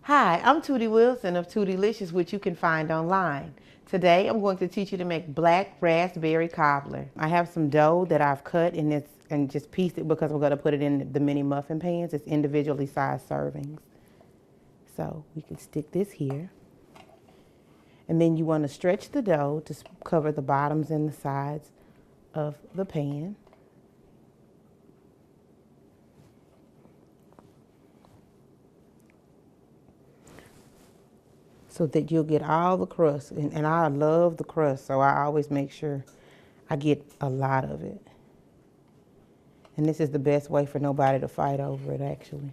Hi, I'm Tootie Wilson of Tootylicious, which you can find online. Today I'm going to teach you to make black raspberry cobbler. I have some dough that I've cut and just pieced it because we're going to put it in the mini muffin pans. It's individually sized servings. So we can stick this here. And then you want to stretch the dough to cover the bottoms and the sides of the pan. So that you'll get all the crust. And I love the crust, so I always make sure I get a lot of it. And this is the best way for nobody to fight over it, actually,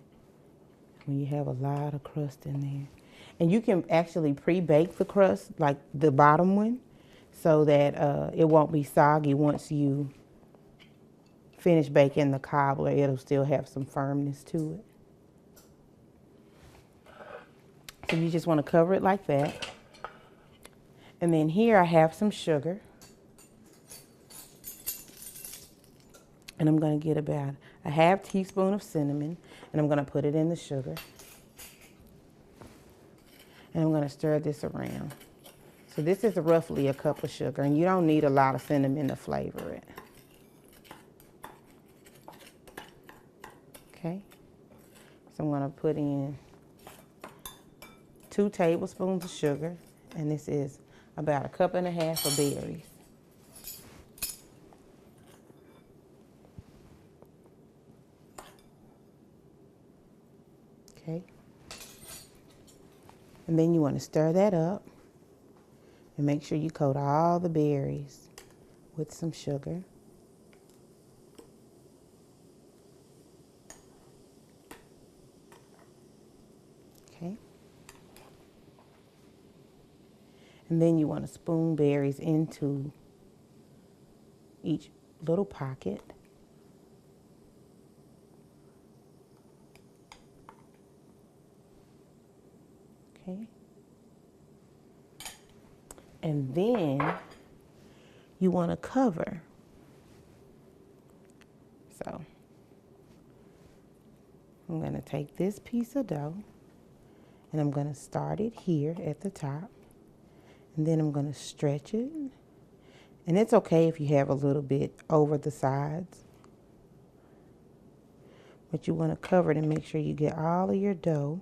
when you have a lot of crust in there. And you can actually pre-bake the crust, like the bottom one, so that it won't be soggy once you finish baking the cobbler. It'll still have some firmness to it. So you just want to cover it like that. And then here I have some sugar. And I'm going to get about a half teaspoon of cinnamon, and I'm going to put it in the sugar. And I'm going to stir this around. So this is roughly a cup of sugar, and you don't need a lot of cinnamon to flavor it. Okay. So I'm going to put in 2 tablespoons of sugar, and this is about 1.5 cups of berries. Okay. And then you want to stir that up and make sure you coat all the berries with some sugar. Okay. And then you want to spoon berries into each little pocket. Okay. And then you want to cover. So I'm going to take this piece of dough and I'm going to start it here at the top. And then I'm going to stretch it. And it's okay if you have a little bit over the sides. But you want to cover it and make sure you get all of your dough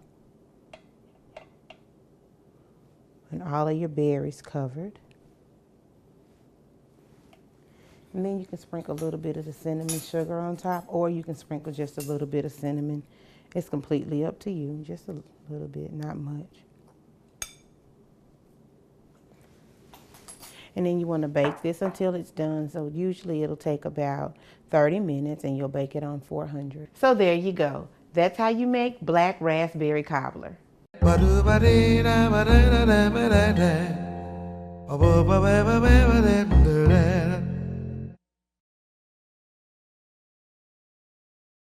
and all of your berries covered. And then you can sprinkle a little bit of the cinnamon sugar on top, or you can sprinkle just a little bit of cinnamon. It's completely up to you. Just a little bit, not much. And then you want to bake this until it's done. So usually it'll take about 30 minutes and you'll bake it on 400. So there you go. That's how you make black raspberry cobbler.